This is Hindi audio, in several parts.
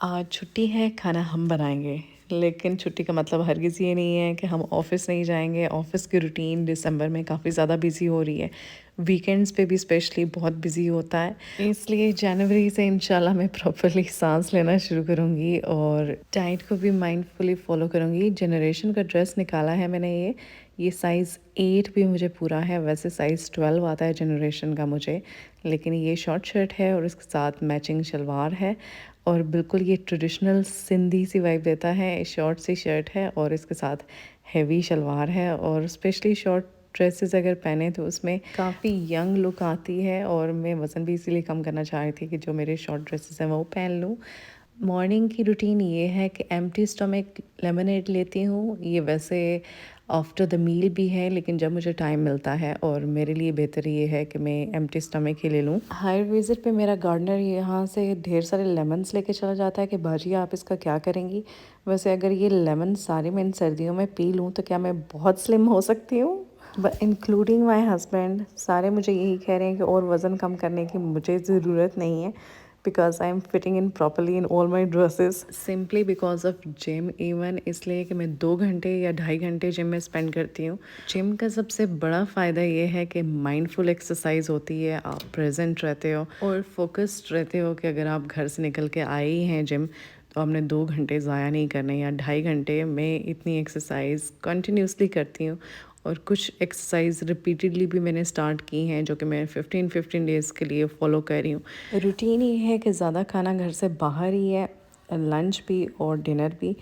आज छुट्टी है, खाना हम बनाएँगे। लेकिन छुट्टी का मतलब हरगिज़ ये नहीं है कि हम ऑफ़िस नहीं जाएँगे। ऑफ़िस की रूटीन दिसंबर में काफ़ी ज़्यादा बिज़ी हो रही है। वीकेंड्स पे भी स्पेशली बहुत बिज़ी होता है। इसलिए जनवरी से इंशाल्लाह मैं प्रॉपर्ली साँस लेना शुरू करूँगी और डाइट को भी माइंडफुली फ़ॉलो करूँगी। जनरेशन का ड्रेस निकाला है मैंने ये साइज़ 8 भी मुझे पूरा है। वैसे साइज़ 12 आता है जनरेशन का मुझे, लेकिन ये शॉर्ट शर्ट है और इसके साथ मैचिंग शलवार है और बिल्कुल ये ट्रेडिशनल सिंधी सी वाइब देता है। शॉर्ट सी शर्ट है और इसके साथ हेवी शलवार है और स्पेशली शॉर्ट ड्रेसेस अगर पहने तो उसमें काफ़ी यंग लुक आती है और मैं वज़न भी इसीलिए कम करना चाह रही थी कि जो मेरे शॉर्ट ड्रेसेस हैं वो पहन लूँ। मॉर्निंग की रूटीन ये है कि एम्प्टी स्टमक लेमनेड लेती हूँ। ये वैसे आफ्टर द मील भी है, लेकिन जब मुझे टाइम मिलता है और मेरे लिए बेहतर ये है कि मैं एम्प्टी स्टमक ही ले लूँ। हायर विज़िट पे मेरा गार्डनर यहाँ से ढेर सारे लेमन्स लेके चला जाता है कि बाजी आप इसका क्या करेंगी? वैसे अगर ये लेमन सारे मैं इन सर्दियों में पी लूँ तो क्या मैं बहुत स्लिम हो सकती हूँ? इंक्लूडिंग माई हस्बैंड सारे मुझे यही कह रहे हैं कि और वज़न कम करने की मुझे ज़रूरत नहीं है, because I am fitting in properly in all my dresses simply because of gym. Even इसलिए कि मैं 2 घंटे या 2.5 घंटे जिम में स्पेंड करती हूँ। जिम का सबसे बड़ा फ़ायदा ये है कि माइंडफुल एक्सरसाइज होती है, आप प्रेजेंट रहते हो और फोकस्ड रहते हो कि अगर आप घर से निकल के आए ही हैं जिम तो आपने 2 घंटे ज़ाया नहीं करने या 2.5 घंटे में इतनी एक्सरसाइज कंटिन्यूसली करती हूँ। और कुछ एक्सरसाइज रिपीटेडली भी मैंने स्टार्ट की हैं जो कि मैं 15-15 डेज़ के लिए फ़ॉलो कर रही हूँ। रूटीन ये है कि ज़्यादा खाना घर से बाहर ही है, लंच भी और डिनर भी,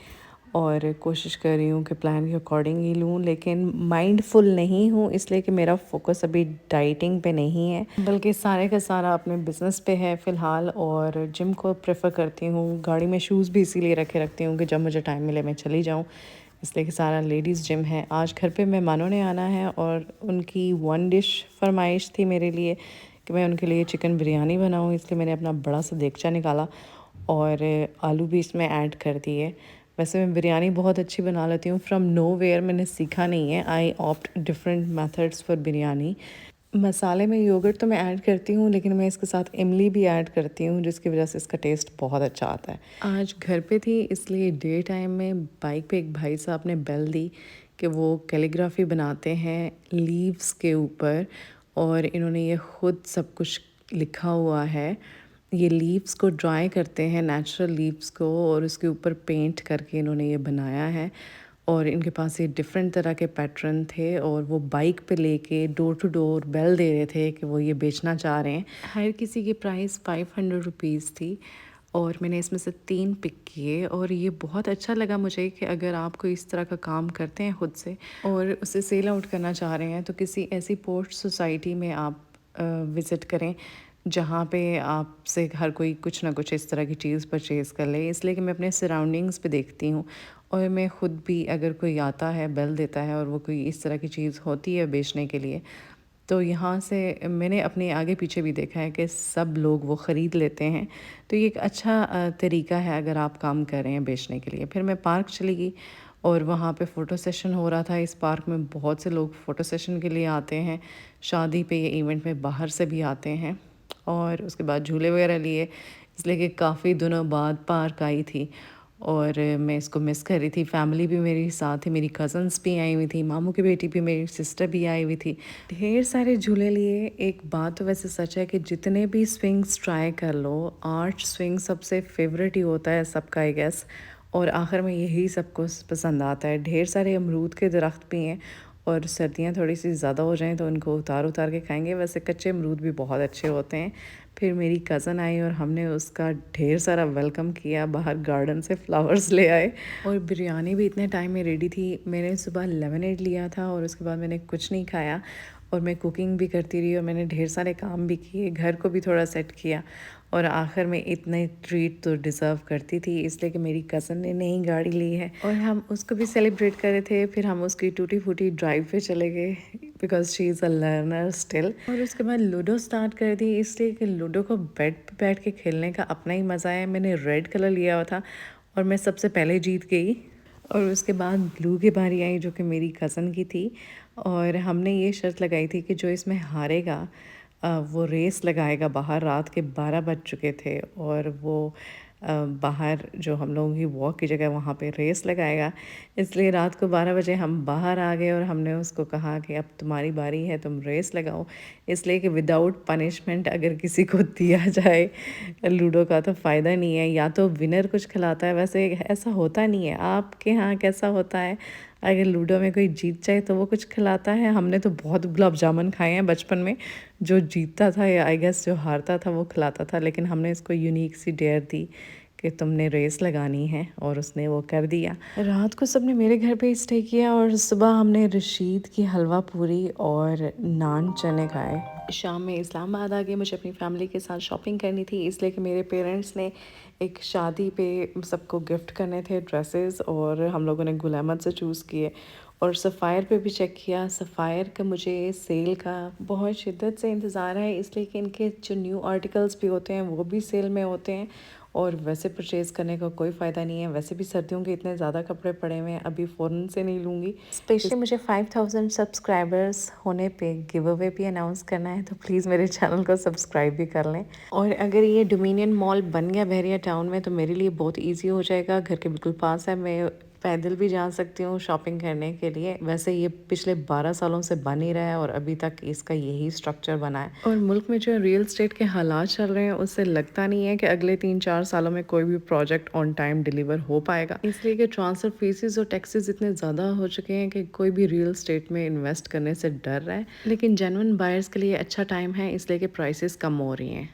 और कोशिश कर रही हूँ कि प्लान के अकॉर्डिंग ही लूँ, लेकिन माइंडफुल नहीं हूँ इसलिए कि मेरा फोकस अभी डाइटिंग पे नहीं है बल्कि सारे का सारा अपने बिज़नेस पे है फ़िलहाल। और जिम को प्रेफर करती हूँ। गाड़ी में शूज़ भी इसीलिए रखे रखती हूँ कि जब मुझे टाइम मिले मैं चली जाऊँ, इसलिए कि सारा लेडीज़ जिम है। आज घर पे मेहमानों ने आना है और उनकी वन डिश फरमाइश थी मेरे लिए कि मैं उनके लिए चिकन बिरयानी बनाऊँ, इसलिए मैंने अपना बड़ा सा देगचा निकाला और आलू भी इसमें ऐड कर दिए। वैसे मैं बिरयानी बहुत अच्छी बना लेती हूँ, फ्रॉम नोवेयर मैंने सीखा नहीं है। आई opt different methods for biryani. मसाले में योगर्ट तो मैं ऐड करती हूँ, लेकिन मैं इसके साथ इमली भी ऐड करती हूँ जिसकी वजह से इसका टेस्ट बहुत अच्छा आता है। आज घर पे थी इसलिए डे टाइम में बाइक पे एक भाई साहब ने बेल दी कि वो कैलीग्राफी बनाते हैं लीव्स के ऊपर, और इन्होंने ये खुद सब कुछ लिखा हुआ है। ये लीव्स को ड्राई करते हैं, नेचुरल लीव्स को, और उसके ऊपर पेंट करके इन्होंने ये बनाया है। और इनके पास ये डिफरेंट तरह के पैटर्न थे और वो बाइक पे लेके डोर टू डोर बेल दे रहे थे कि वो ये बेचना चाह रहे हैं। हर किसी की प्राइस 500 रुपीज़ थी और मैंने इसमें से 3 पिक किए और ये बहुत अच्छा लगा मुझे कि अगर आप कोई इस तरह का काम करते हैं खुद से और उसे सेल आउट करना चाह रहे हैं तो किसी ऐसी पोस्ट सोसाइटी में आप विज़िट करें जहाँ पे आपसे हर कोई कुछ ना कुछ इस तरह की चीज़ परचेज़ कर ले। इसलिए कि मैं अपने सराउंडिंग्स पे देखती हूँ और मैं ख़ुद भी, अगर कोई आता है बेल देता है और वो कोई इस तरह की चीज़ होती है बेचने के लिए, तो यहाँ से मैंने अपने आगे पीछे भी देखा है कि सब लोग वो ख़रीद लेते हैं। तो ये एक अच्छा तरीका है अगर आप काम कर रहे हैं बेचने के लिए। फिर मैं पार्क चली गई और वहाँ पे फ़ोटो सेशन हो रहा था। इस पार्क में बहुत से लोग फ़ोटो सेशन के लिए आते हैं, शादी पे या इवेंट में बाहर से भी आते हैं। और उसके बाद झूले वगैरह लिए, इसलिए कि काफ़ी दिनों बाद पार्क आई थी और मैं इसको मिस कर रही थी। फैमिली भी मेरे साथ थी, मेरी कज़न्स भी आई हुई थी, मामू की बेटी भी, मेरी सिस्टर भी आई हुई थी। ढेर सारे झूले लिए। एक बात तो वैसे सच है कि जितने भी स्विंग्स ट्राई कर लो, आर्च स्विंग सबसे फेवरेट ही होता है सबका, आई गेस। और आखिर में यही सबको पसंद आता है। ढेर सारे अमरूद के दरख्त भी हैं और सर्दियाँ थोड़ी सी ज़्यादा हो जाएं तो उनको उतार उतार के खाएंगे। वैसे कच्चे अमरूद भी बहुत अच्छे होते हैं। फिर मेरी कज़न आई और हमने उसका ढेर सारा वेलकम किया, बाहर गार्डन से फ्लावर्स ले आए और बिरयानी भी इतने टाइम में रेडी थी। मैंने सुबह लेमनेड लिया था और उसके बाद मैंने कुछ नहीं खाया और मैं कुकिंग भी करती रही और मैंने ढेर सारे काम भी किए, घर को भी थोड़ा सेट किया और आखिर में इतने ट्रीट तो डिज़र्व करती थी, इसलिए कि मेरी कज़न ने नई गाड़ी ली है और हम उसको भी सेलिब्रेट कर रहे थे। फिर हम उसकी टूटी फूटी ड्राइव पे चले गए because she is a learner still. और उसके बाद लूडो स्टार्ट कर दी, इसलिए कि लूडो को बेड पे बैठ के खेलने का अपना ही मज़ा है। मैंने रेड कलर लिया हुआ था और मैं सबसे पहले जीत गई। और उसके बाद ब्लू की बारी आई जो कि मेरी कज़न की थी और हमने ये शर्त लगाई थी कि जो इसमें हारेगा वो रेस लगाएगा बाहर। रात के 12 बज चुके थे और वो बाहर जो हम लोगों की वॉक की जगह वहाँ पे रेस लगाएगा। इसलिए रात को 12 बजे हम बाहर आ गए और हमने उसको कहा कि अब तुम्हारी बारी है, तुम रेस लगाओ। इसलिए कि विदाउट पनिशमेंट अगर किसी को दिया जाए लूडो का तो फ़ायदा नहीं है, या तो विनर कुछ खिलाता है। वैसे ऐसा होता नहीं है, आपके यहाँ कैसा होता है? अगर लूडो में कोई जीत जाए तो वो कुछ खिलाता है? हमने तो बहुत गुलाब जामुन खाए हैं बचपन में। जो जीतता था या आई गेस जो हारता था वो खिलाता था, लेकिन हमने इसको यूनिक सी डेयर दी कि तुमने रेस लगानी है, और उसने वो कर दिया। रात को सबने मेरे घर पे स्टे किया और सुबह हमने रशीद की हलवा पूरी और नान चने खाए। शाम में इस्लामाबाद आ गए, मुझे अपनी फैमिली के साथ शॉपिंग करनी थी, इसलिए कि मेरे पेरेंट्स ने एक शादी पे सबको गिफ्ट करने थे ड्रेसेस, और हम लोगों ने गुल अहमद से चूज़ किए। और सफ़ायर पे भी चेक किया। सफ़ायर का मुझे सेल का बहुत शिद्दत से इंतज़ार है, इसलिए कि इनके जो न्यू आर्टिकल्स भी होते हैं वो भी सेल में होते हैं, और वैसे परचेज़ करने का कोई फ़ायदा नहीं है। वैसे भी सर्दियों के इतने ज़्यादा कपड़े पड़े हुए हैं, अभी फ़ौरन से नहीं लूँगी। स्पेशली मुझे 5000 सब्सक्राइबर्स होने पे गिव अवे भी अनाउंस करना है, तो प्लीज़ मेरे चैनल को सब्सक्राइब भी कर लें। और अगर ये डोमिनियन मॉल बन गया बहरिया टाउन में तो मेरे लिए बहुत ईजी हो जाएगा, घर के बिल्कुल पास है, मैं पैदल भी जा सकती हूँ शॉपिंग करने के लिए। वैसे ये पिछले 12 सालों से बन ही रहा है और अभी तक इसका यही स्ट्रक्चर बना है। और मुल्क में जो रियल एस्टेट के हालात चल रहे हैं उससे लगता नहीं है कि अगले 3-4 सालों में कोई भी प्रोजेक्ट ऑन टाइम डिलीवर हो पाएगा, इसलिए कि ट्रांसफ़र फीसेस और टैक्सेस इतने ज़्यादा हो चुके हैं कि कोई भी रियल एस्टेट में इन्वेस्ट करने से डर रहा है। लेकिन जेन्युइन बायर्स के लिए अच्छा टाइम है, इसलिए कि प्राइसेस कम हो रही हैं।